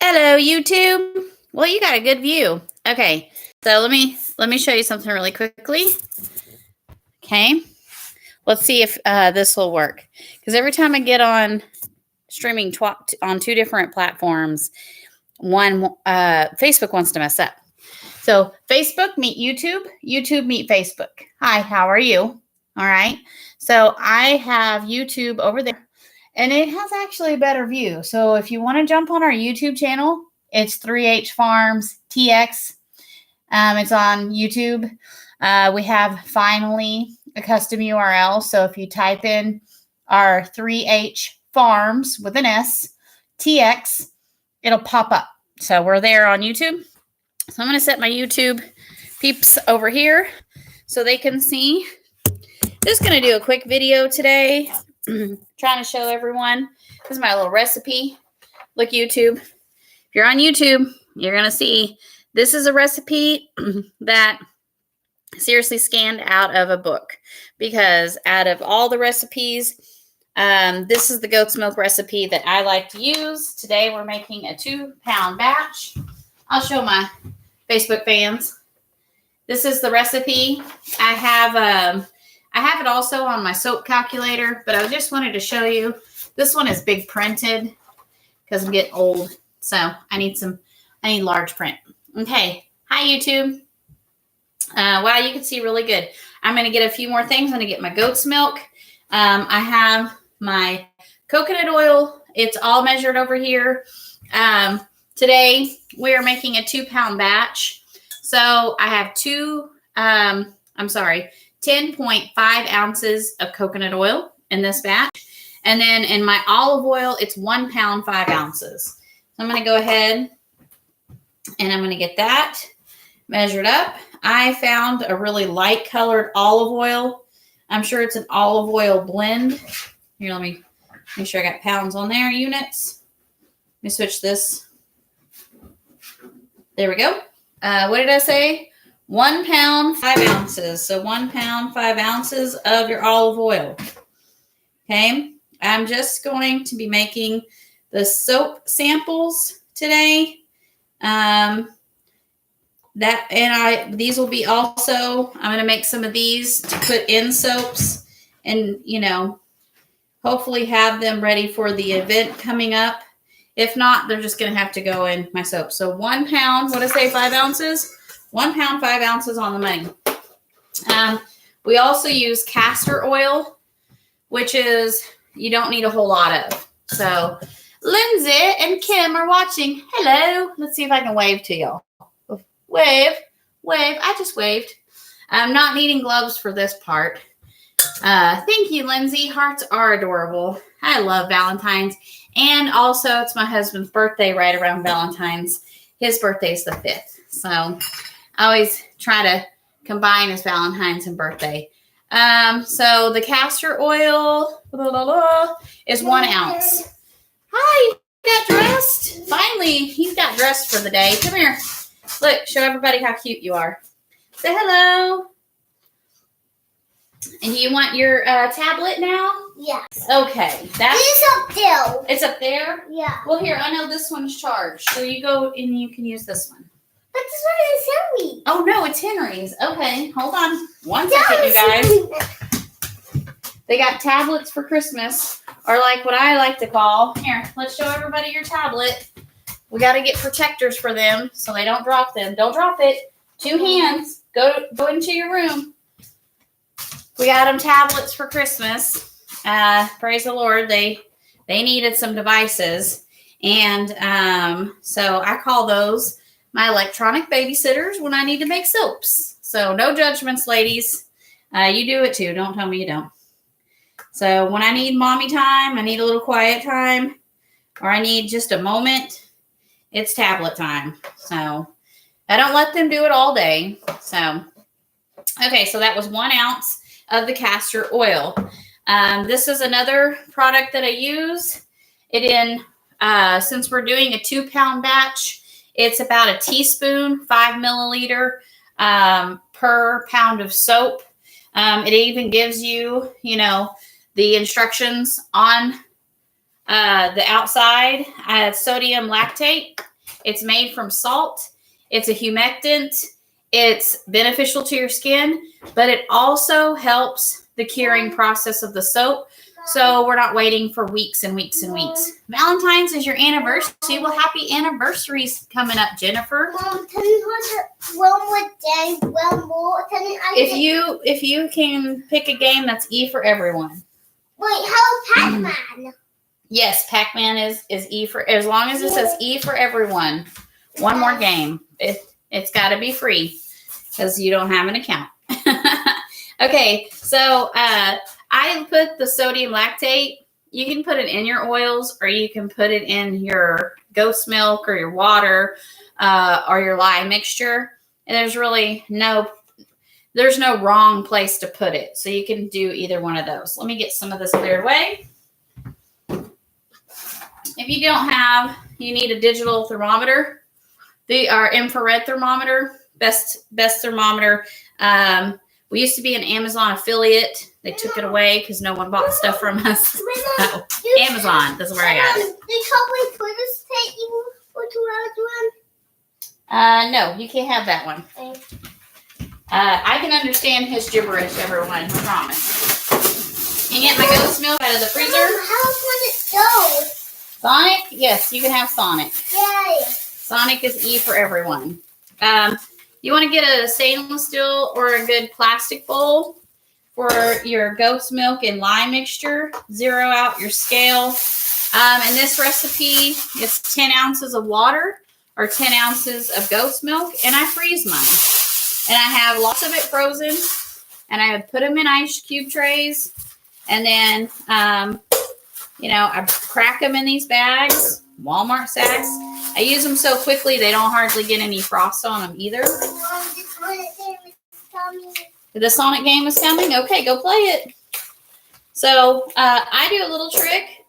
Hello, YouTube. Well, you got a good view. Okay, so let me show you something really quickly. Okay, let's see if this will work. Because every time I get on streaming on two different platforms, one Facebook wants to mess up. So Facebook meet YouTube, YouTube meet Facebook. Hi, how are you? All right. So I have YouTube over there, and it has actually a better view. So if you want to jump on our YouTube channel, it's 3H Farms TX. It's on YouTube. We have finally a custom URL. So if you type in our 3H Farms with an S, TX, it'll pop up. So we're there on YouTube. So I'm going to set my YouTube peeps over here so they can see. Just going to do a quick video today. Trying to show everyone. This is my little recipe. Look, YouTube. If you're on YouTube, you're going to see this is a recipe that seriously scanned out of a book. Because out of all the recipes, this is the goat's milk recipe that I like to use. Today we're making a 2-pound batch. I'll show my Facebook fans. This is the recipe. I have it also on my soap calculator, but I just wanted to show you. This one is big printed because I'm getting old, so I need large print. Okay, hi YouTube. Wow, you can see really good. I'm going to get a few more things. I'm going to get my goat's milk. I have my coconut oil. It's all measured over here. Today, we are making a 2-pound batch. So I have 10.5 ounces of coconut oil in this batch. And then in my olive oil, it's 1 pound, 5 ounces. So I'm going to go ahead and I'm going to get that measured up. I found a really light colored olive oil. I'm sure it's an olive oil blend. Here, let me make sure I got pounds on there, units. Let me switch this. There we go. What did I say? 1 pound, 5 ounces. So 1 pound, 5 ounces of your olive oil. Okay. I'm just going to be making the soap samples today. These will be also, I'm going to make some of these to put in soaps and, hopefully have them ready for the event coming up. If not, they're just going to have to go in my soap. So 1 pound, what did I say, 5 ounces? 1 pound, 5 ounces on the money. We also use castor oil, which is, you don't need a whole lot of. So Lindsay and Kim are watching. Hello. Let's see if I can wave to y'all. Wave. I just waved. I'm not needing gloves for this part. Thank you, Lindsay. Hearts are adorable. I love Valentine's. And also, it's my husband's birthday right around Valentine's. His birthday is the 5th. So I always try to combine his Valentine's and birthday. So the castor oil is 1 ounce. Hi, you got dressed? Finally, he's got dressed for the day. Come here. Look, show everybody how cute you are. Say hello. And do you want your tablet now? Yes. Okay. It's up there. It's up there? Yeah. Well, here, I know this one's charged. So you go and you can use this one. But this one is Henry. Oh, no, it's Henry's. Okay, hold on. One second, you guys. They got tablets for Christmas, or like what I like to call. Here, let's show everybody your tablet. We got to get protectors for them so they don't drop them. Don't drop it. 2 hands. Go into your room. We got them tablets for Christmas. Praise the Lord. They needed some devices. And so I call those my electronic babysitters when I need to make soaps. So no judgments, ladies. You do it too. Don't tell me you don't. So when I need mommy time, I need a little quiet time, or I need just a moment, it's tablet time. So I don't let them do it all day. So, okay, so that was 1 ounce of the castor oil. This is another product that I use. Since we're doing a 2-pound batch, it's about a teaspoon, 5 milliliter per pound of soap. It even gives you, the instructions on the outside. Sodium lactate. It's made from salt. It's a humectant. It's beneficial to your skin, but it also helps the curing process of the soap. So we're not waiting for weeks and weeks and weeks. Valentine's is your anniversary. Well, happy anniversaries coming up, Jennifer. Mom, tell me one more day, one more. Tell me If you can pick a game that's E for everyone. Wait, how Pac-Man? Yes, Pac-Man is E for, as long as it says E for everyone. One more game. It's got to be free because you don't have an account. Okay, so I put the sodium lactate. You can put it in your oils, or you can put it in your goat's milk or your water or your lye mixture. And there's no wrong place to put it. So you can do either one of those. Let me get some of this cleared away. If you don't have, you need a digital thermometer. Our infrared thermometer, best thermometer. We used to be an Amazon affiliate. They took it away because no one bought stuff from us. So, Amazon, that's where I got it. They probably put us take you for 2 hours one. No, you can't have that one. I can understand his gibberish, everyone. I promise. You get my goat's milk out of the freezer. How can it go? Sonic? Yes, you can have Sonic. Yay. Sonic is E for everyone. You want to get a stainless steel or a good plastic bowl for your goat's milk and lye mixture. Zero out your scale. In this recipe, it's 10 ounces of water or 10 ounces of goat's milk, and I freeze mine. And I have lots of it frozen, and I put them in ice cube trays, and then, I crack them in these bags, Walmart sacks. I use them so quickly they don't hardly get any frost on them either. The Sonic game is coming? Okay, go play it. So I do a little trick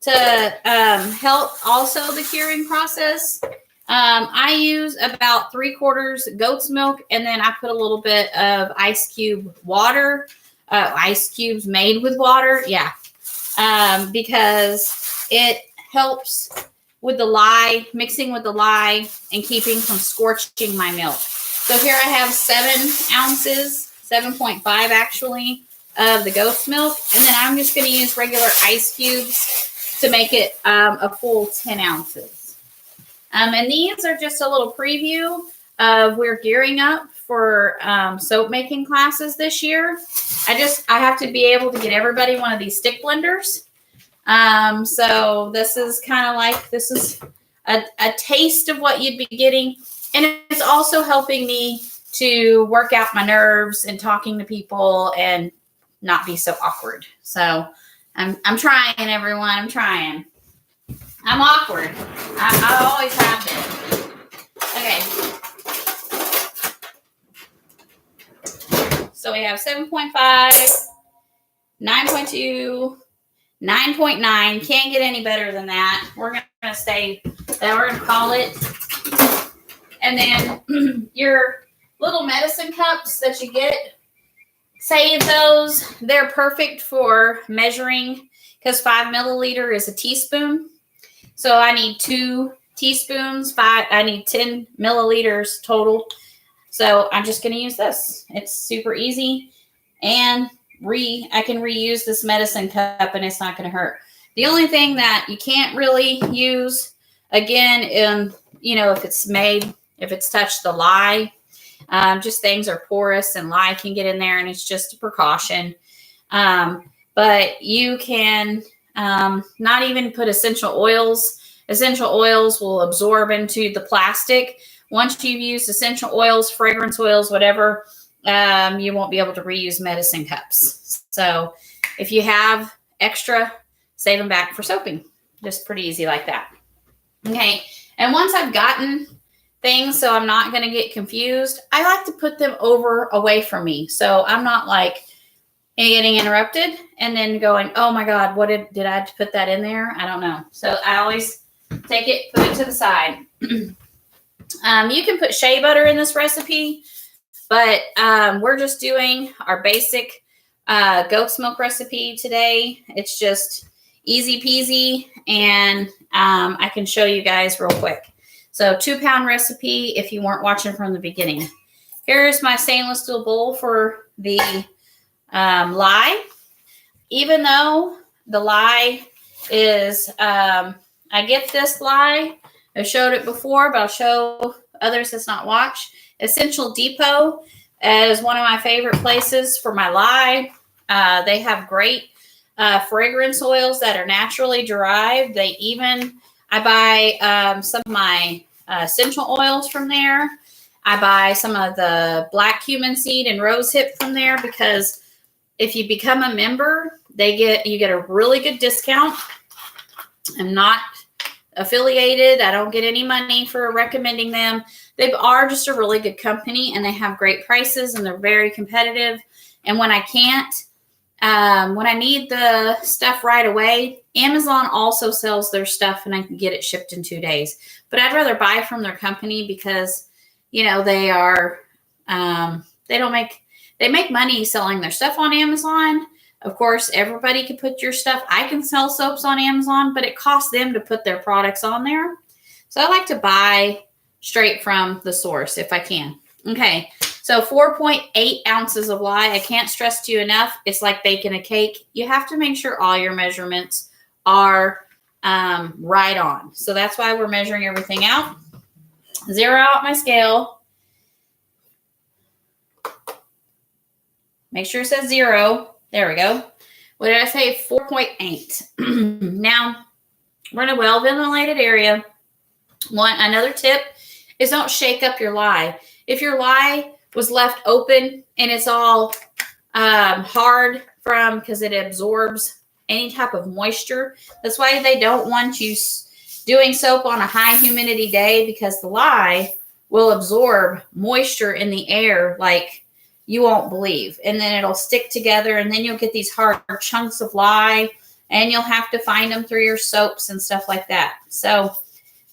to help also the curing process. I use about 3/4 goat's milk, and then I put a little bit of ice cube water, ice cubes made with water. Yeah. Because it helps with the lye, mixing with the lye and keeping from scorching my milk. So here I have 7 ounces, 7.5 actually, of the goat's milk. And then I'm just going to use regular ice cubes to make it a full 10 ounces. And these are just a little preview of we're gearing up for soap making classes this year. I have to be able to get everybody one of these stick blenders. So this is kind of like, this is a taste of what you'd be getting. And it's also helping me to work out my nerves and talking to people and not be so awkward. So I'm trying, everyone. I'm trying. I'm awkward. I always have been. Okay. So we have 7.5, 9.2, 9.9. Can't get any better than that. We're going to say that we're going to call it. And then your little medicine cups that you get, save those. They're perfect for measuring because 5 milliliter is a teaspoon. So I need 2 teaspoons. I need 10 milliliters total. So I'm just going to use this. It's super easy. And I can reuse this medicine cup and it's not going to hurt. The only thing that you can't really use, again, if it's touched the lye, just things are porous and lye can get in there, and it's just a precaution. But you can not even put essential oils. Essential oils will absorb into the plastic. Once you've used essential oils, fragrance oils, whatever, you won't be able to reuse medicine cups. So if you have extra, save them back for soaping. Just pretty easy like that. Okay. And once I've gotten things so I'm not going to get confused, I like to put them away from me. So I'm not like getting interrupted and then going, oh my God, what did I have to put that in there? I don't know. So I always take it, put it to the side. You can put shea butter in this recipe, but we're just doing our basic goat's milk recipe today. It's just easy peasy, and I can show you guys real quick. So 2-pound recipe if you weren't watching from the beginning. Here's my stainless steel bowl for the lye. Even though the lye is, I get this lye. I showed it before, but I'll show others that's not watched. Essential Depot is one of my favorite places for my lye. They have great fragrance oils that are naturally derived. I buy some of my essential oils from there. I buy some of the black cumin seed and rosehip from there because if you become a member, you get a really good discount. I'm not affiliated. I don't get any money for recommending them. They are just a really good company and they have great prices and they're very competitive. And when I can't, when I need the stuff right away, Amazon also sells their stuff and I can get it shipped in 2 days. But I'd rather buy from their company because, you know, they make money selling their stuff on Amazon. Of course, everybody can put your stuff. I can sell soaps on Amazon, but it costs them to put their products on there. So I like to buy straight from the source if I can. Okay. So 4.8 ounces of lye. I can't stress to you enough. It's like baking a cake. You have to make sure all your measurements are right on. So that's why we're measuring everything out. Zero out my scale. Make sure it says 0. There we go. What did I say? 4.8. Now, we're in a well-ventilated area. Another tip is don't shake up your lye. If your lye was left open and it's all hard because it absorbs any type of moisture. That's why they don't want you doing soap on a high humidity day because the lye will absorb moisture in the air like you won't believe. And then it'll stick together and then you'll get these hard chunks of lye and you'll have to find them through your soaps and stuff like that. So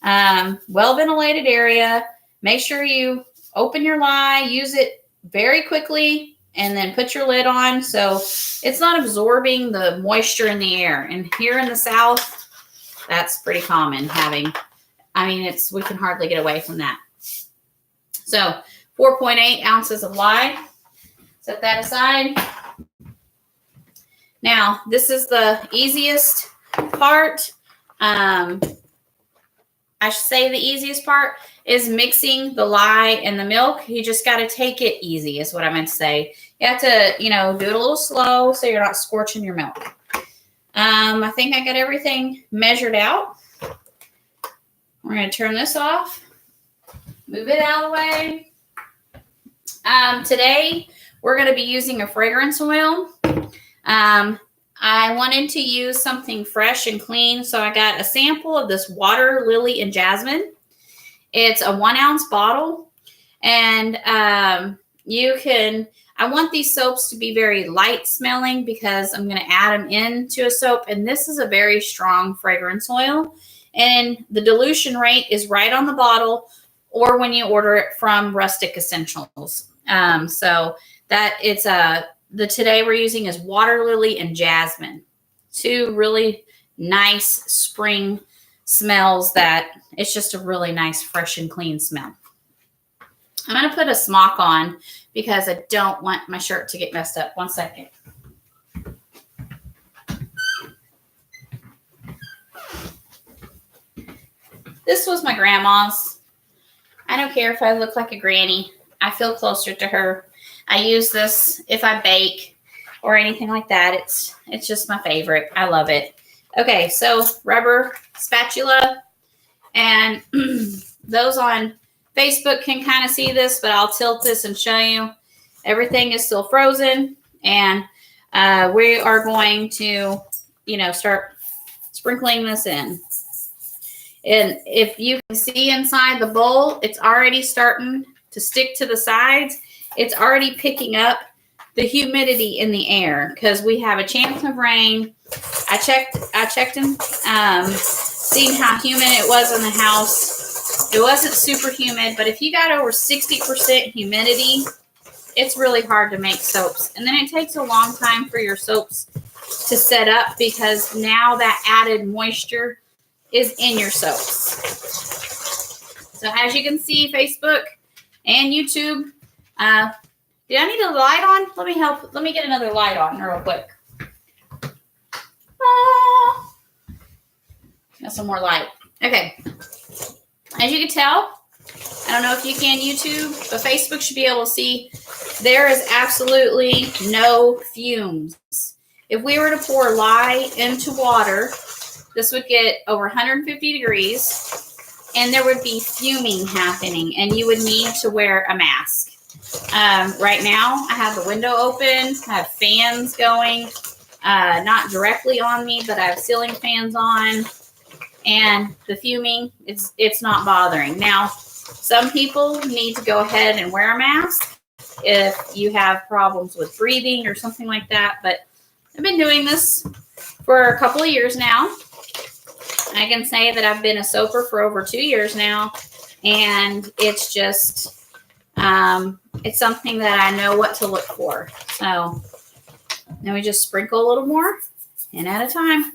well-ventilated area. Make sure you open your lye, use it very quickly, and then put your lid on so it's not absorbing the moisture in the air. And here in the South, that's pretty common we can hardly get away from that. So 4.8 ounces of lye. Set that aside. Now, this is the easiest part. I should say the easiest part is mixing the lye and the milk. You just got to take it easy is what I meant to say. You have to, do it a little slow so you're not scorching your milk. I think I got everything measured out. We're going to turn this off. Move it out of the way. Today, we're going to be using a fragrance oil. I wanted to use something fresh and clean, so I got a sample of this Water Lily and Jasmine. It's a 1 ounce bottle, and I want these soaps to be very light smelling because I'm going to add them into a soap, and this is a very strong fragrance oil, and the dilution rate is right on the bottle or when you order it from Rustic Essentials. So that it's today we're using is Water Lily and Jasmine. 2 really nice spring smells that it's just a really nice, fresh and clean smell. I'm going to put a smock on because I don't want my shirt to get messed up. 1 second. This was my grandma's. I don't care if I look like a granny. I feel closer to her. I use this if I bake or anything like that. It's just my favorite. I love it. Okay, so rubber spatula. And those on Facebook can kind of see this, but I'll tilt this and show you. Everything is still frozen. And we are going to, start sprinkling this in. And if you can see inside the bowl, it's already starting to stick to the sides. It's already picking up the humidity in the air because we have a chance of rain. I checked and seeing how humid it was in the house. It wasn't super humid, but if you got over 60% humidity, it's really hard to make soaps. And then it takes a long time for your soaps to set up because now that added moisture is in your soaps. So as you can see, Facebook and YouTube. Do I need a light on? Let me help. Let me get another light on real quick. Got some more light. Okay. As you can tell, I don't know if you can YouTube, but Facebook should be able to see there is absolutely no fumes. If we were to pour lye into water, this would get over 150 degrees and there would be fuming happening and you would need to wear a mask. Right now, I have the window open. I have fans going, not directly on me, but I have ceiling fans on. And the fuming, it's not bothering. Now, some people need to go ahead and wear a mask if you have problems with breathing or something like that. But I've been doing this for a couple of years now. I can say that I've been a soaper for over 2 years now. And it's just... it's something that I know what to look for. So now we just sprinkle a little more and at a time.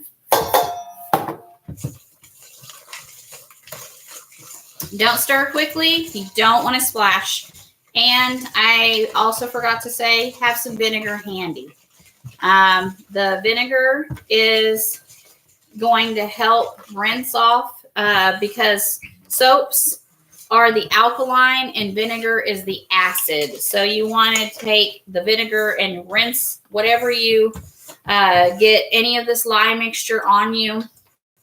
Don't stir quickly. You don't want to splash. And I also forgot to say, have some vinegar handy. The vinegar is going to help rinse off because soaps are the alkaline and vinegar is the acid. So you want to take the vinegar and rinse whatever you get any of this lye mixture on you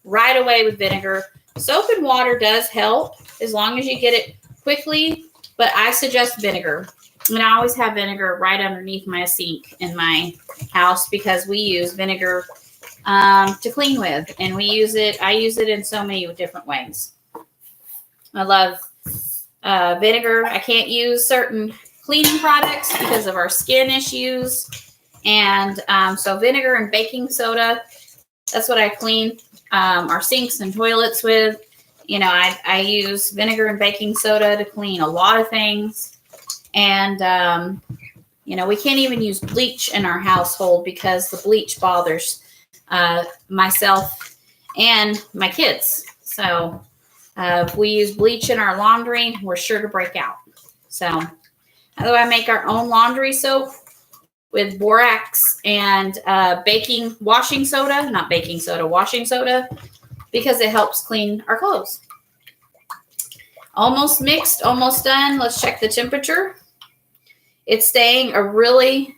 right away with vinegar. Soap and water does help as long as you get it quickly, but I suggest vinegar. And I always have vinegar right underneath my sink in my house because we use vinegar to clean with. And I use it in so many different ways. I love vinegar. I can't use certain cleaning products because of our skin issues. And so vinegar and baking soda, that's what I clean our sinks and toilets with. You know, I use vinegar and baking soda to clean a lot of things. And, you know, we can't even use bleach in our household because the bleach bothers myself and my kids. So if we use bleach in our laundry, we're sure to break out. So although I make our own laundry soap with borax and washing soda because it helps clean our clothes. Almost mixed, almost done. Let's check the temperature. It's staying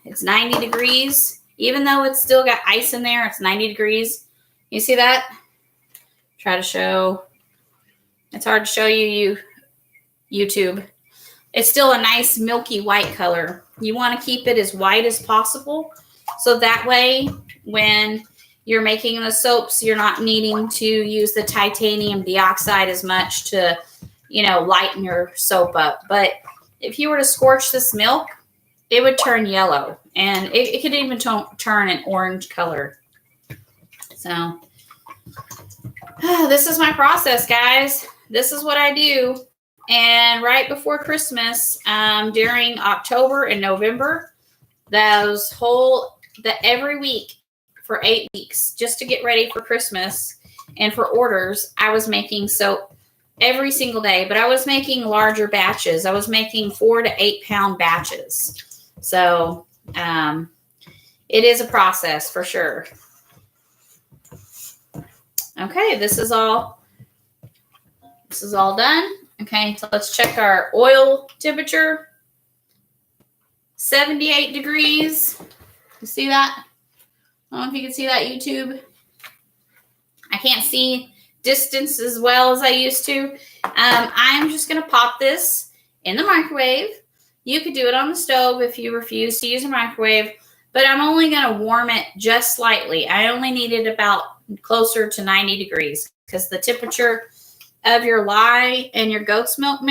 it's 90 degrees. Even though it's still got ice in there, it's 90 degrees. You see that? Try to show. It's hard to show you YouTube. It's still a nice milky white color. You want to keep it as white as possible. So that way, when you're making the soaps, you're not needing to use the titanium dioxide as much to, you know, lighten your soap up. But if you were to scorch this milk, it would turn yellow. And it could even turn an orange color. So this is my process, guys. This is what I do. And right before Christmas, during October and November, every week for 8 weeks, just to get ready for Christmas and for orders, I was making soap every single day, but I was making larger batches. I was making 4 to 8 pound batches. So it is a process for sure. Okay, this is all done. Okay, so let's check our oil temperature. 78 degrees. You see that? I don't know if you can see that, YouTube. I can't see distance as well as I used to. I'm just going to pop this in the microwave. You could do it on the stove if you refuse to use a microwave, but I'm only going to warm it just slightly. I only need it about closer to 90 degrees because the temperature of your lye and your goat's milk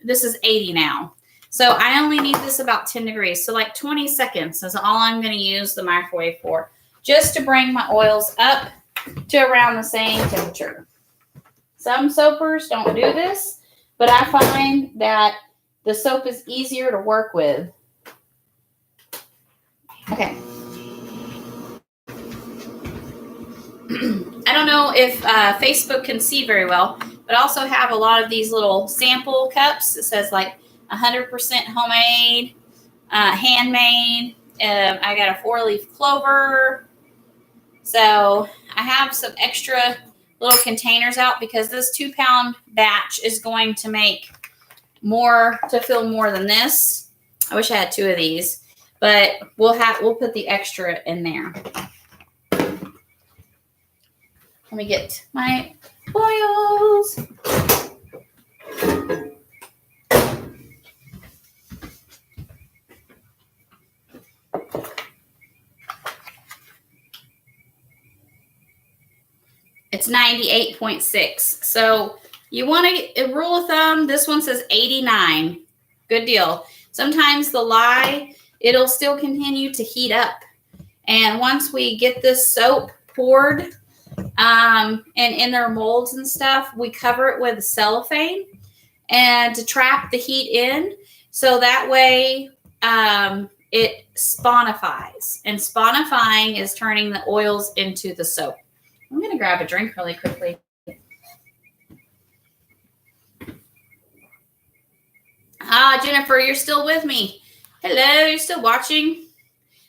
this is 80 now. So I only need this about 10 degrees. So like 20 seconds is all I'm going to use the microwave for, just to bring my oils up to around the same temperature. Some soapers don't do this, but I find that the soap is easier to work with. Okay. I don't know if Facebook can see very well, but but I also have a lot of these little sample cups. It says like 100% homemade, handmade. I got a 4-leaf clover. So I have some extra little containers out because this 2-pound batch is going to make more, to fill more than this. I wish I had 2 of these, but we'll put the extra in there. Let me get my oils. It's 98.6. So you want to, a rule of thumb, this one says 89. Good deal. Sometimes the lye, it'll still continue to heat up. And once we get this soap poured and in their molds and stuff, we cover it with cellophane and to trap the heat in. So that way it spawnifies. And spawnifying is turning the oils into the soap. I'm going to grab a drink really quickly. Jennifer, you're still with me. Hello, you're still watching?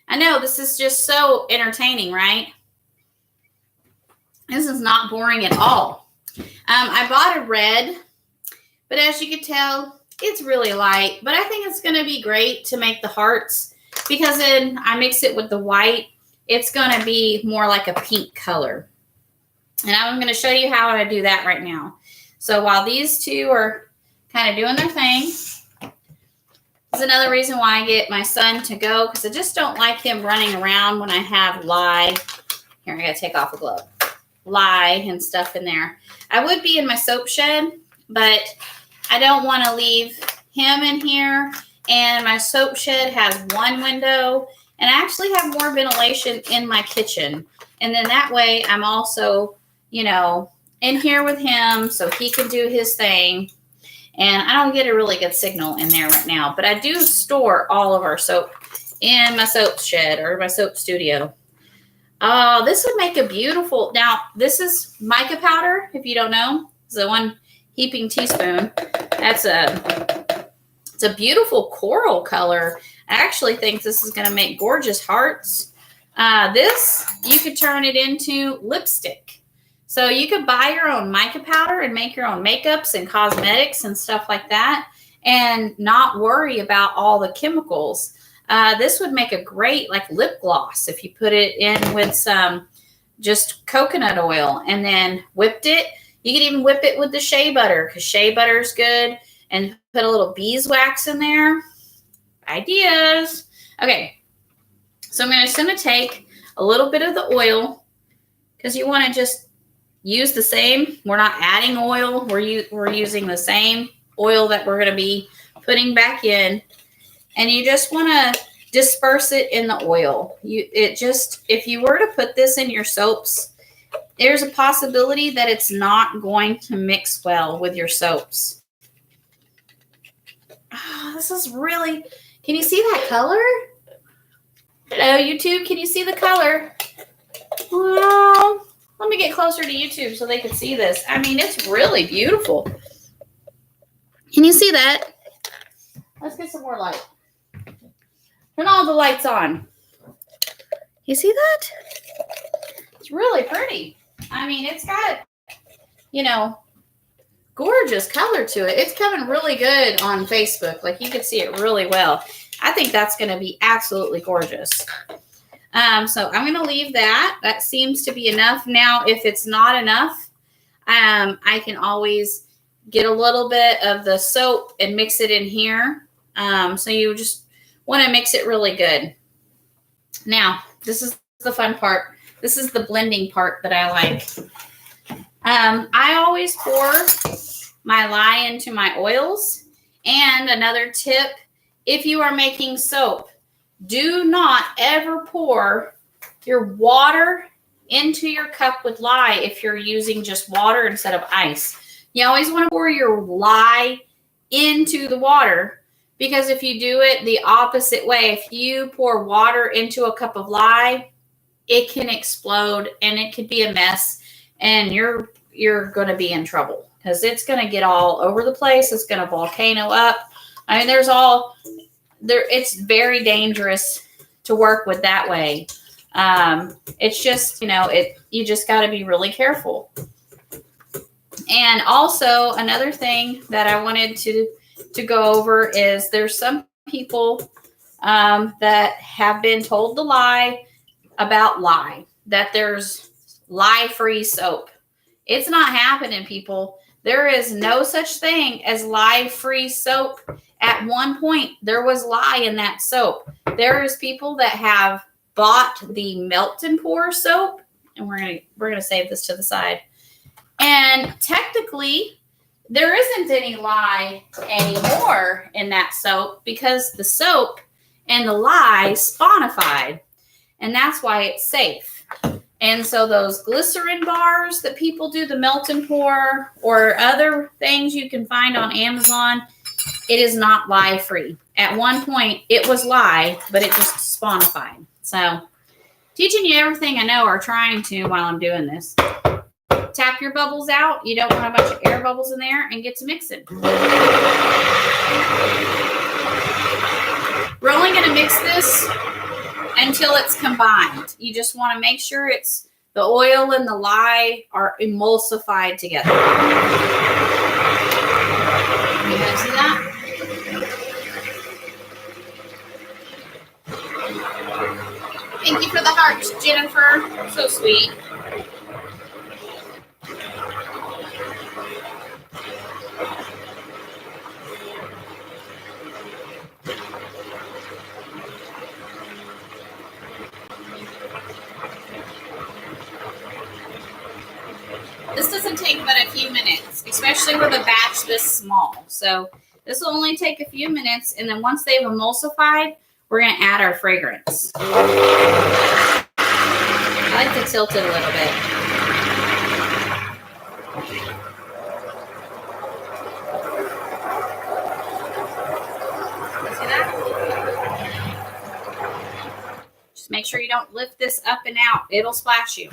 I know this is just so entertaining, right? This is not boring at all. I bought a red, but as you can tell, it's really light. But I think it's going to be great to make the hearts because then I mix it with the white. It's going to be more like a pink color. And I'm going to show you how I do that right now. So while these two are kind of doing their thing, this is another reason why I get my son to go because I just don't like him running around when I have lye. Here, I got to take off a glove. Lye and stuff in there. I would be in my soap shed, but I don't want to leave him in here. And my soap shed has one window, and I actually have more ventilation in my kitchen. And then that way I'm also, you know, in here with him so he can do his thing. And I don't get a really good signal in there right now, but I do store all of our soap in my soap shed or my soap studio. Oh, this would make a beautiful, now this is mica powder, if you don't know. It's a 1 heaping teaspoon. It's a beautiful coral color. I actually think this is going to make gorgeous hearts. This, you could turn it into lipstick. So you could buy your own mica powder and make your own makeups and cosmetics and stuff like that and not worry about all the chemicals. This would make a great like lip gloss if you put it in with some just coconut oil and then whipped it. You could even whip it with the shea butter because shea butter is good and put a little beeswax in there. Ideas. Okay. So I'm just going to take a little bit of the oil because you want to just use the same. We're not adding oil. We're using the same oil that we're going to be putting back in. And you just want to disperse it in the oil. If you were to put this in your soaps, there's a possibility that it's not going to mix well with your soaps. Oh, this is really, can you see that color? Hello, YouTube. Can you see the color? Well, let me get closer to YouTube so they can see this. I mean, it's really beautiful. Can you see that? Let's get some more light. Turn all the lights on. You see that? It's really pretty. I mean, it's got, you know, gorgeous color to it. It's coming really good on Facebook. Like you can see it really well. I think that's going to be absolutely gorgeous. So I'm going to leave that. That seems to be enough. Now, if it's not enough, I can always get a little bit of the soap and mix it in here. So you just want to mix it really good. Now, this is the fun part. This is the blending part that I like. I always pour my lye into my oils. And another tip, if you are making soap, do not ever pour your water into your cup with lye if you're using just water instead of ice. You always want to pour your lye into the water because if you do it the opposite way, if you pour water into a cup of lye, it can explode and it could be a mess and you're going to be in trouble. because it's going to get all over the place. It's going to volcano up. I mean, it's very dangerous to work with that way. It's just, you just got to be really careful. And also another thing that I wanted to go over is there's some people that have been told the lie about lye, that there's lye-free soap. It's not happening, people. There is no such thing as lye-free soap. At one point, there was lye in that soap. There is people that have bought the Melt and Pour soap, and we're gonna save this to the side. And technically, there isn't any lye anymore in that soap because the soap and the lye spawnified, and that's why it's safe. And so those glycerin bars that people do, the Melt and Pour, or other things you can find on Amazon, it is not lye free. At one point, it was lye, but it just spawnified. So, teaching you everything I know, or trying to while I'm doing this. Tap your bubbles out. You don't want a bunch of air bubbles in there, and get to mixing. We're only going to mix this until it's combined. You just want to make sure the oil and the lye are emulsified together. You guys see that? Thank you for the hearts, Jennifer. So sweet. This doesn't take but a few minutes, especially with a batch this small. So this will only take a few minutes, and then once they've emulsified, we're going to add our fragrance. I like to tilt it a little bit. See that? Just make sure you don't lift this up and out. It'll splash you.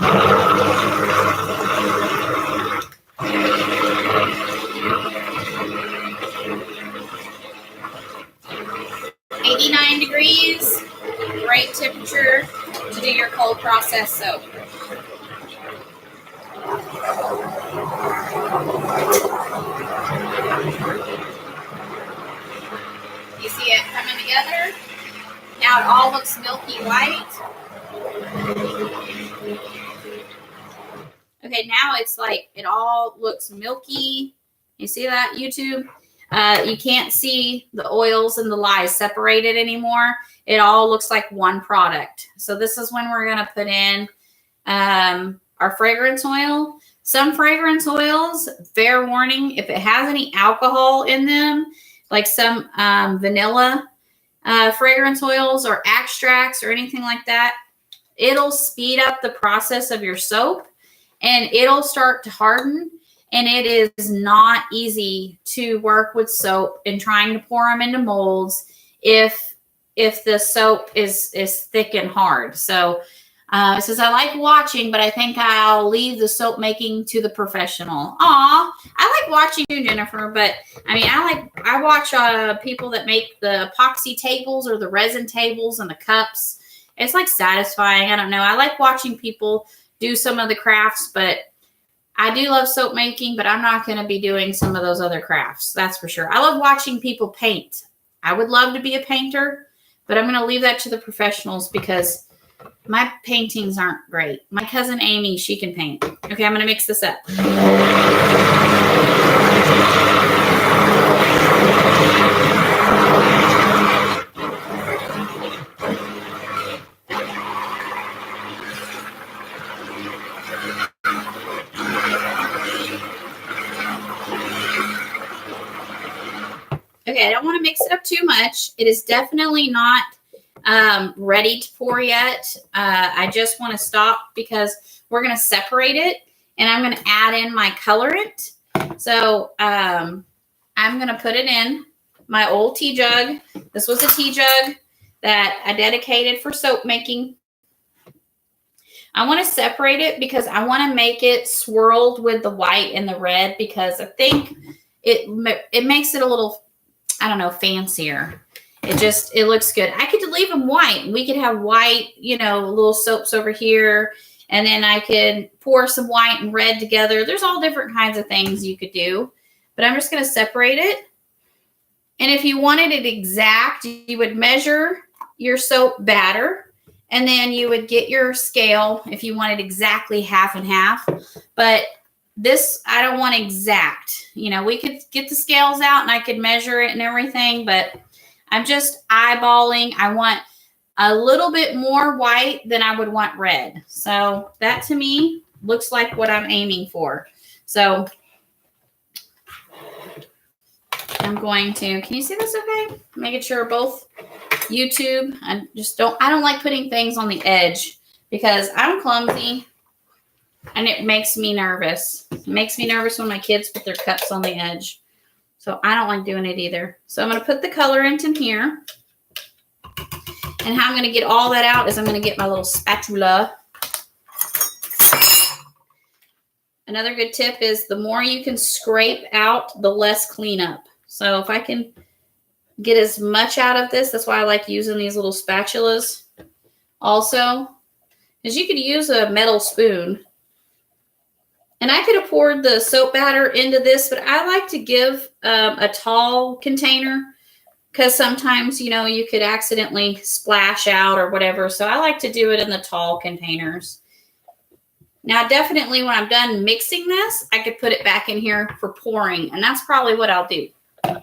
89 degrees, great temperature to do your cold process soap. You see it coming together? Now it all looks milky white. Okay, now it's like it all looks milky. You see that, YouTube? You can't see the oils and the lyes separated anymore. It all looks like one product. So this is when we're going to put in our fragrance oil. Some fragrance oils, fair warning, if it has any alcohol in them, like some vanilla fragrance oils or extracts or anything like that, it'll speed up the process of your soap and it'll start to harden. And it is not easy to work with soap and trying to pour them into molds if the soap is thick and hard. So it says, I like watching, but I think I'll leave the soap making to the professional. Aw, I like watching you, Jennifer, but I mean, I watch people that make the epoxy tables or the resin tables and the cups. It's like satisfying. I don't know. I like watching people do some of the crafts, but I do love soap making, but I'm not going to be doing some of those other crafts. That's for sure. I love watching people paint. I would love to be a painter, but I'm going to leave that to the professionals because my paintings aren't great. My cousin Amy, she can paint. Okay, I'm going to mix this up. Okay, I don't want to mix it up too much. It is definitely not ready to pour yet. I just want to stop because we're going to separate it and I'm going to add in my colorant. So I'm going to put it in my old tea jug. This was a tea jug that I dedicated for soap making. I want to separate it because I want to make it swirled with the white and the red because I think it makes it a little, I don't know, fancier. It looks good. I could leave them white. We could have white, little soaps over here. And then I could pour some white and red together. There's all different kinds of things you could do. But I'm just going to separate it. And if you wanted it exact, you would measure your soap batter. And then you would get your scale if you wanted exactly half and half. But this, I don't want exact. We could get the scales out and I could measure it and everything. But I'm just eyeballing. I want a little bit more white than I would want red. So that to me looks like what I'm aiming for. So I'm going to, can you see this okay? Making sure both YouTube, I don't like putting things on the edge because I'm clumsy and it makes me nervous. It makes me nervous when my kids put their cups on the edge. So I don't like doing it either. So I'm going to put the color into here. And how I'm going to get all that out is I'm going to get my little spatula. Another good tip is the more you can scrape out, the less cleanup. So if I can get as much out of this, that's why I like using these little spatulas also. Because you could use a metal spoon. And I could have poured the soap batter into this, but I like to give a tall container. Because sometimes, you could accidentally splash out or whatever. So I like to do it in the tall containers. Now, definitely when I'm done mixing this, I could put it back in here for pouring. And that's probably what I'll do. So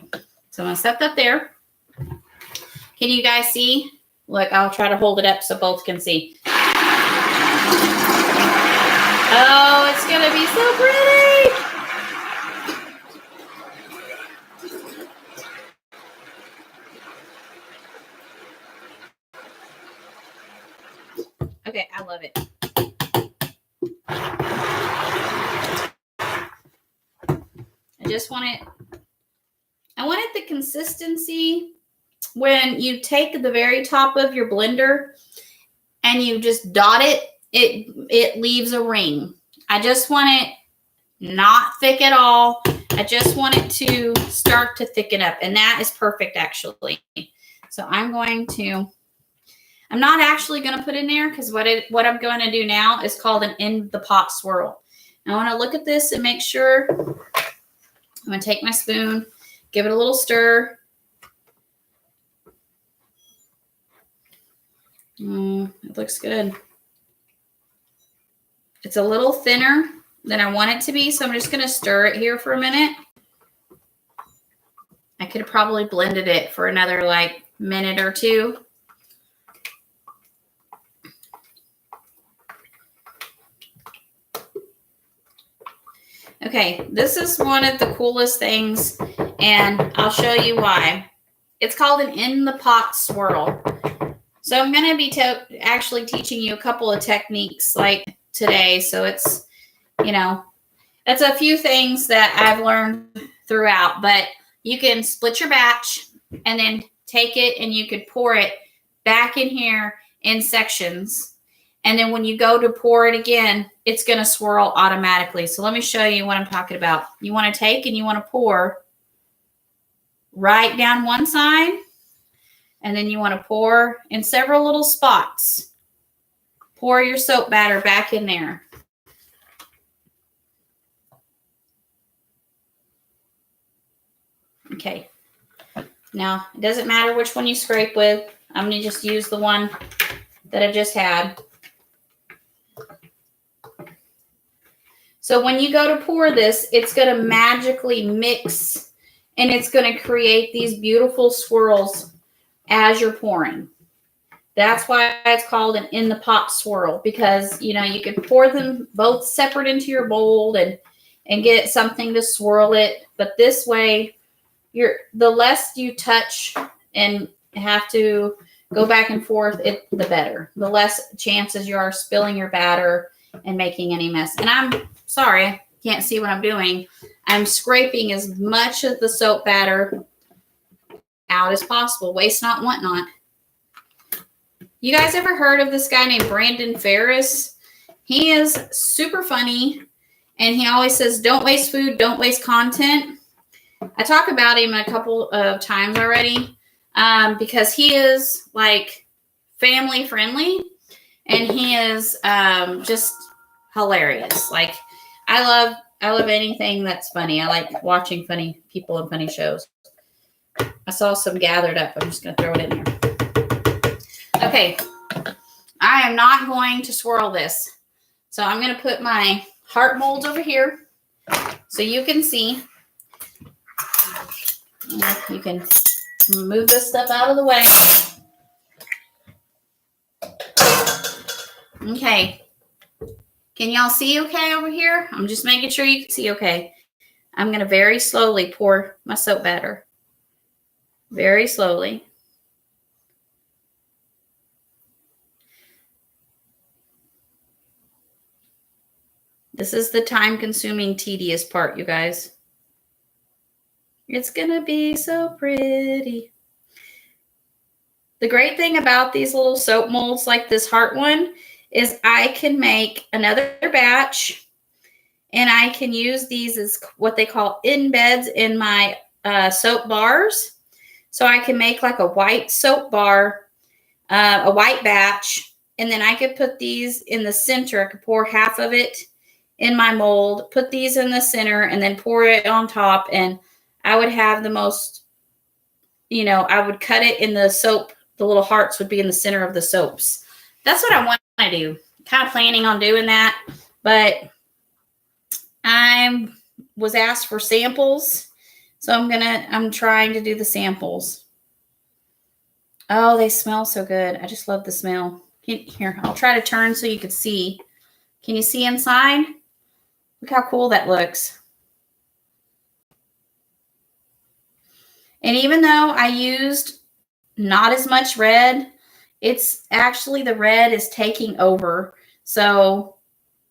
I'm going to set that there. Can you guys see? Look, I'll try to hold it up so both can see. Oh, it's going to be so pretty. Okay, I love it. I wanted the consistency when you take the very top of your blender and you just dot it, it leaves a ring. I just want it not thick at all. I just want it to start to thicken up, and that is perfect actually. So I'm not actually going to put in there because what I'm going to do now is called an in the pot swirl. I want to look at this and make sure. I'm going to take my spoon, give it a little stir. It looks good. It's a little thinner than I want it to be, so I'm just going to stir it here for a minute. I could have probably blended it for another minute or two. Okay, this is one of the coolest things, and I'll show you why. It's called an in the pot swirl. So I'm going to be actually teaching you a couple of techniques today. So it's, it's a few things that I've learned throughout, but you can split your batch and then take it and you could pour it back in here in sections. And then when you go to pour it again, it's going to swirl automatically. So let me show you what I'm talking about. You want to take and you want to pour right down one side. And then you want to pour in several little spots. Pour your soap batter back in there. Okay. Now, it doesn't matter which one you scrape with. I'm going to just use the one that I just had. So when you go to pour this, it's going to magically mix and it's going to create these beautiful swirls as you're pouring. That's why it's called an in the pot swirl, because you can pour them both separate into your bowl and get something to swirl it. But this way, the less you touch and have to go back and forth, the better. The less chances you are spilling your batter and making any mess. And I'm sorry, I can't see what I'm doing. I'm scraping as much of the soap batter out as possible. Waste not, want not. You guys ever heard of this guy named Brandon Ferris? He is super funny, and he always says, don't waste food, don't waste content. I talk about him a couple of times already because he is like family friendly, and he is just hilarious. Like I love anything that's funny. I like watching funny people and funny shows. I saw some gathered up. I'm just going to throw it in there. Okay. I am not going to swirl this. So I'm going to put my heart molds over here so you can see. You can move this stuff out of the way. Okay. Can y'all see okay over here? I'm just making sure you can see okay. I'm going to very slowly pour my soap batter. Very slowly. This is the time-consuming, tedious part, you guys. It's going to be so pretty. The great thing about these little soap molds like this heart one is I can make another batch, and I can use these as what they call embeds in my soap bars. So I can make like a white soap bar, a white batch, and then I could put these in the center. I could pour half of it in my mold, put these in the center, and then pour it on top. And I would have the most, I would cut it in the soap. The little hearts would be in the center of the soaps. That's what I want to do. Kind of planning on doing that, but I was asked for samples, so I'm trying to do the samples. Oh, they smell so good. I just love the smell. Here, I'll try to turn so you can see. Can you see inside? Look how cool that looks. And even though I used not as much red, it's actually the red is taking over. So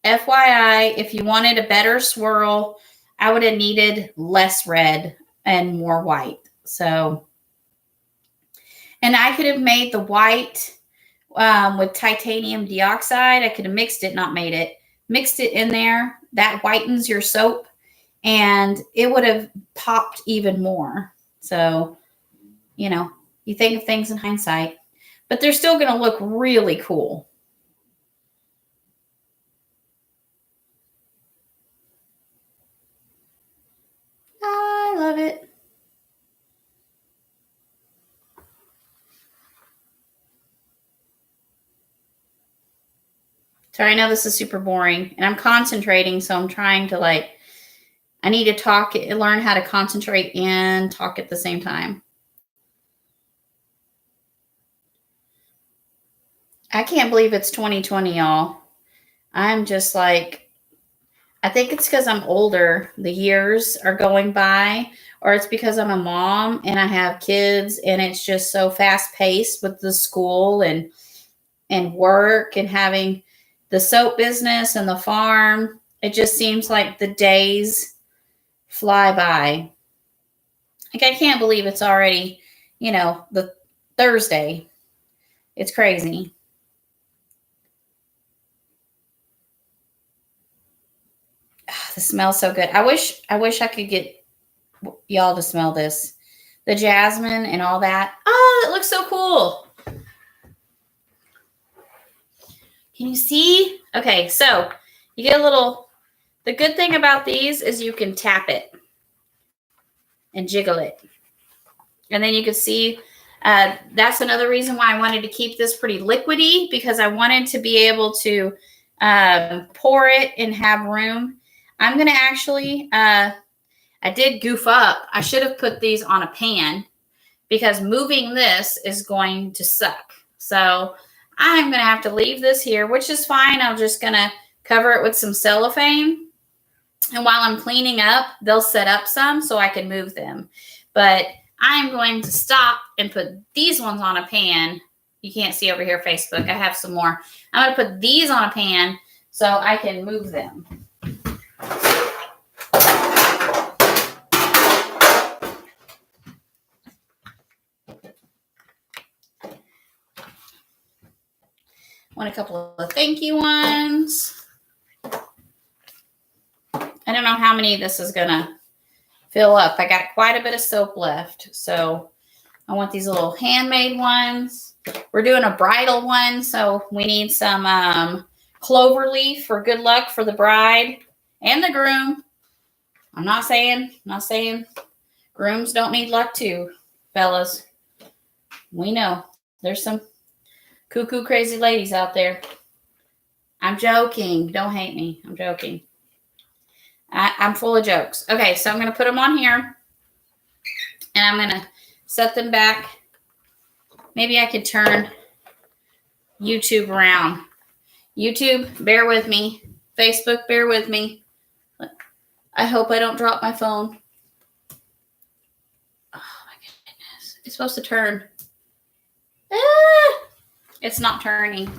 FYI, if you wanted a better swirl, I would have needed less red and more white. So, and I could have made the white with titanium dioxide. I could have mixed it, not made it. Mixed it in there. That whitens your soap, and it would have popped even more. So, you think of things in hindsight, but they're still going to look really cool. I love it. Sorry, I know this is super boring, and I'm concentrating, so I'm trying to I need to learn how to concentrate and talk at the same time. I can't believe it's 2020, y'all. I'm just I think it's because I'm older. The years are going by, or it's because I'm a mom and I have kids, and it's just so fast paced with the school and work and having the soap business and the farm. It just seems like the days fly by. I can't believe it's already, the Thursday. It's crazy. This smells so good. I wish I could get y'all to smell this. The jasmine and all that. Oh, it looks so cool. Can you see? Okay, so you get the good thing about these is you can tap it and jiggle it. And then you can see, that's another reason why I wanted to keep this pretty liquidy, because I wanted to be able to pour it and have room. I'm going to actually, I did goof up. I should have put these on a pan, because moving this is going to suck. So I'm going to have to leave this here, which is fine. I'm just going to cover it with some cellophane. And while I'm cleaning up, they'll set up some so I can move them. But I'm going to stop and put these ones on a pan. You can't see over here, Facebook. I have some more. I'm going to put these on a pan so I can move them. Want a couple of thank you ones. many this is going to fill up. I got quite a bit of soap left. So I want these little handmade ones. We're doing a bridal one, so we need some clover leaf for good luck for the bride and the groom. I'm not saying grooms don't need luck too, fellas. We know there's some cuckoo crazy ladies out there. I'm joking. Don't hate me. I'm joking. I'm full of jokes. Okay, so I'm going to put them on here. And I'm going to set them back. Maybe I could turn YouTube around. YouTube, bear with me. Facebook, bear with me. I hope I don't drop my phone. Oh my goodness. It's supposed to turn. Ah! It's not turning.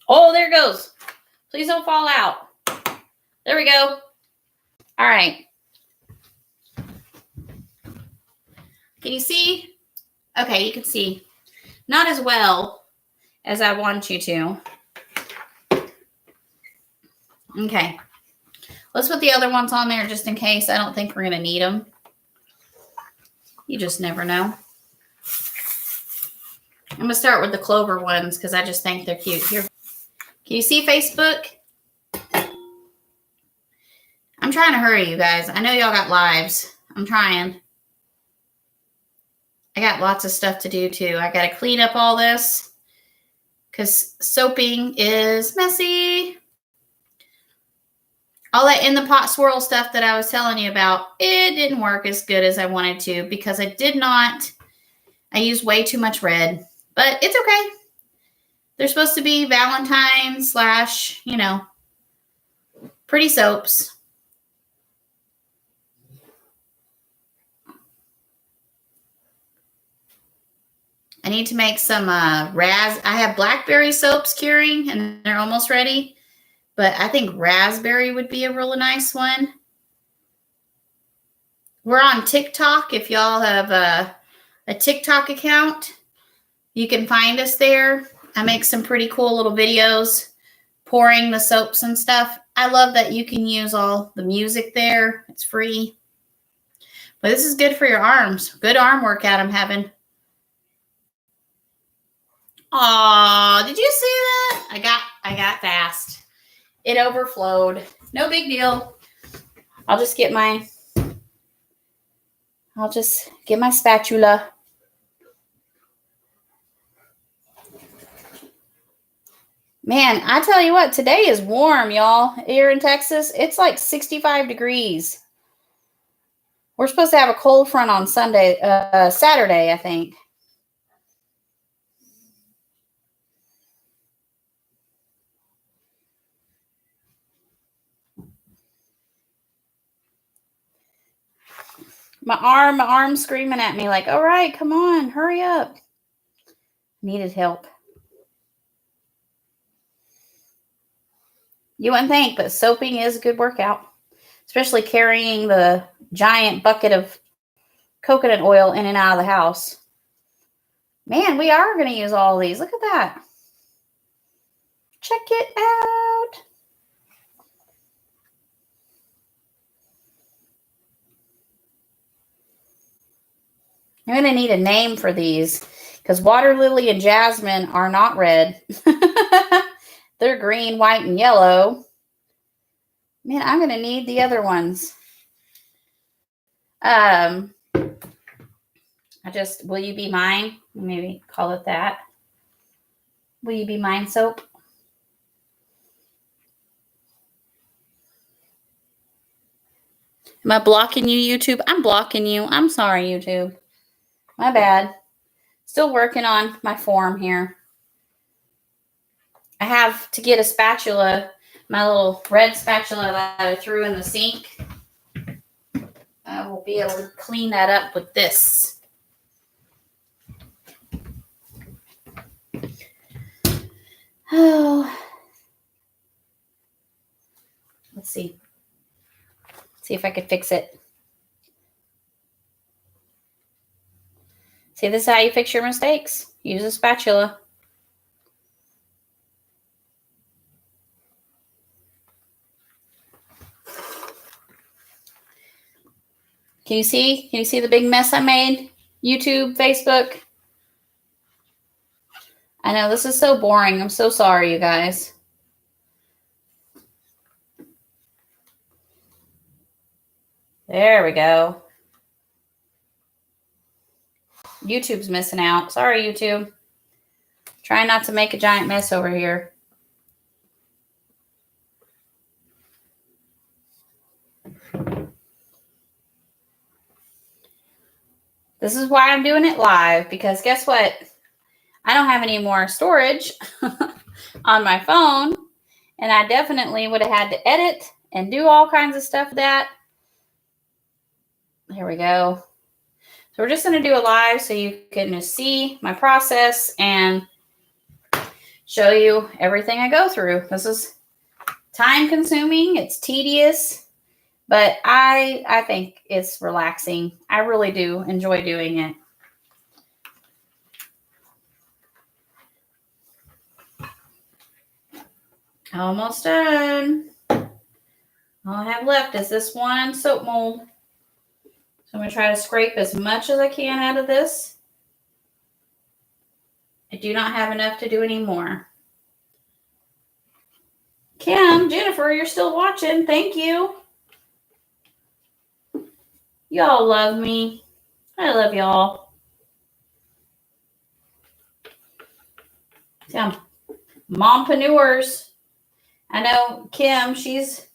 Oh, there it goes. Please don't fall out. There we go. All right. Can you see? Okay, you can see. Not as well as I want you to. Okay. Let's put the other ones on there just in case. I don't think we're going to need them. You just never know. I'm going to start with the clover ones because I just think they're cute. Here. Can you see Facebook? I'm trying to hurry, you guys. I know y'all got lives. I'm trying. I got lots of stuff to do too. I got to clean up all this because soaping is messy. All that in the pot swirl stuff that I was telling you about, it didn't work as good as I wanted to because I used way too much red, but it's okay. They're supposed to be Valentine / pretty soaps. I need to make some I have blackberry soaps curing and they're almost ready. But I think raspberry would be a really nice one. We're on TikTok. If y'all have a TikTok account, you can find us there. I make some pretty cool little videos pouring the soaps and stuff. I love that you can use all the music there. It's free. But this is good for your arms. Good arm workout I'm having. Aw, did you see that? I got fast. It overflowed. No big deal. I'll just get my spatula. Man, I tell you what, today is warm, y'all. Here in Texas, it's like 65 degrees. We're supposed to have a cold front on Saturday, I think. My arm's screaming at me like, all right, come on, hurry up. Needed help. You wouldn't think, but soaping is a good workout, especially carrying the giant bucket of coconut oil in and out of the house. Man, we are going to use all these. Look at that. Check it out. I'm going to need a name for these because water lily and jasmine are not red. They're green, white, and yellow. Man, I'm going to need the other ones. Will you be mine? Maybe call it that. Will you be mine soap? Am I blocking you, YouTube? I'm blocking you. I'm sorry, YouTube. My bad. Still working on my form here. I have to get a spatula, my little red spatula that I threw in the sink. I will be able to clean that up with this. Oh. Let's see. See if I could fix it. See, this is how you fix your mistakes. Use a spatula. Can you see? Can you see the big mess I made? YouTube, Facebook. I know this is so boring. I'm so sorry, you guys. There we go. YouTube's missing out. Sorry, YouTube. Try not to make a giant mess over here. This is why I'm doing it live, because guess what? I don't have any more storage on my phone, and I definitely would have had to edit and do all kinds of stuff with that. Here we go. So we're just going to do a live so you can just see my process and show you everything I go through. This is time consuming. It's tedious, but I think it's relaxing. I really do enjoy doing it. Almost done. All I have left is this one soap mold. So I'm going to try to scrape as much as I can out of this. I do not have enough to do any more. Kim, Jennifer, you're still watching. Thank you. Y'all love me. I love y'all. Yeah. Mompreneurs. I know Kim, she's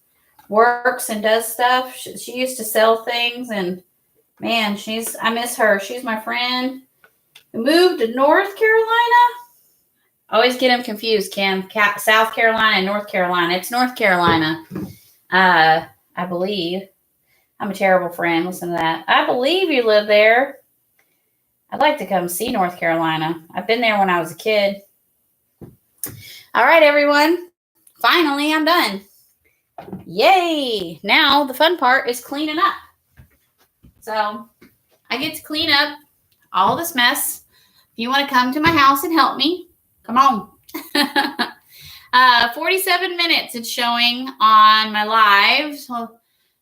works and does stuff. She used to sell things, and man, I miss her. She's my friend who moved to North Carolina. I always get them confused, Kim. South Carolina and North Carolina. It's North Carolina, I believe. I'm a terrible friend. Listen to that. I believe you live there. I'd like to come see North Carolina. I've been there when I was a kid. All right, everyone. Finally, I'm done. Yay. Now the fun part is cleaning up. So I get to clean up all this mess. If you want to come to my house and help me, come on. 47 minutes it's showing on my live.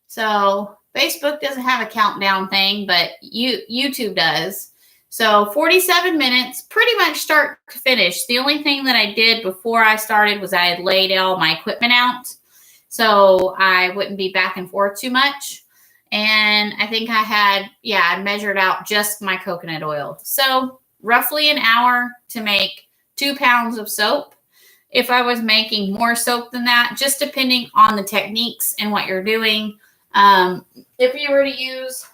So Facebook doesn't have a countdown thing, but YouTube does. So 47 minutes, pretty much start to finish. The only thing that I did before I started was I had laid all my equipment out, so I wouldn't be back and forth too much. And I think I measured out just my coconut oil. So roughly an hour to make 2 pounds of soap. If I was making more soap than that, just depending on the techniques and what you're doing. If you were to use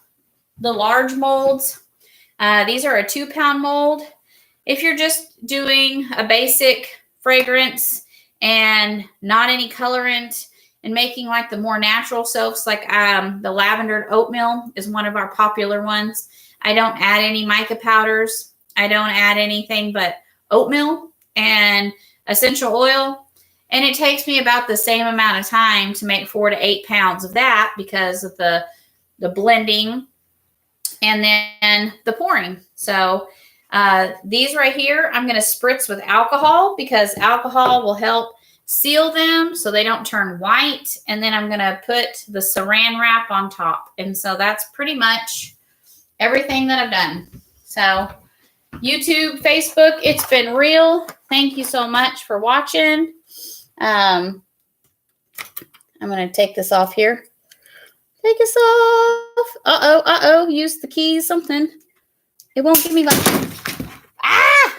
the large molds, these are a 2-pound mold. If you're just doing a basic fragrance and not any colorant and making like the more natural soaps, like the lavender oatmeal is one of our popular ones. I don't add any mica powders. I don't add anything but oatmeal and essential oil. And it takes me about the same amount of time to make 4 to 8 pounds of that because of the blending and then the pouring. So these right here, I'm going to spritz with alcohol because alcohol will help seal them so they don't turn white. And then I'm going to put the saran wrap on top. And so that's pretty much everything that I've done. So YouTube, Facebook, it's been real. Thank you so much for watching. I'm going to take this off here. Take this off. Uh-oh. Use the keys, something. It won't give me like... Ah!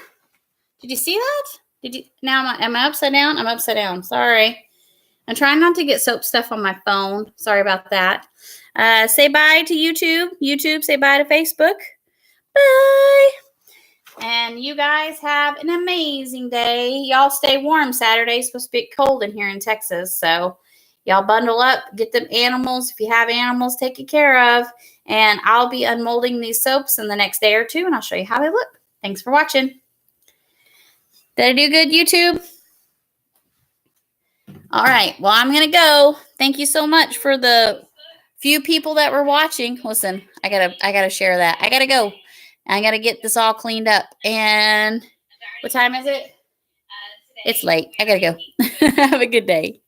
Did you see that? Did you? Now, am I upside down? I'm upside down. Sorry. I'm trying not to get soap stuff on my phone. Sorry about that. Say bye to YouTube. YouTube, say bye to Facebook. Bye. And you guys have an amazing day. Y'all stay warm. Saturday's supposed to be cold in here in Texas. So y'all bundle up. Get them animals. If you have animals, take care of. And I'll be unmolding these soaps in the next day or two. And I'll show you how they look. Thanks for watching. Did I do good, YouTube? All right. Well, I'm going to go. Thank you so much for the few people that were watching. Listen, I gotta share that. I got to go. I got to get this all cleaned up. And what time is it? It's late. I got to go. Have a good day.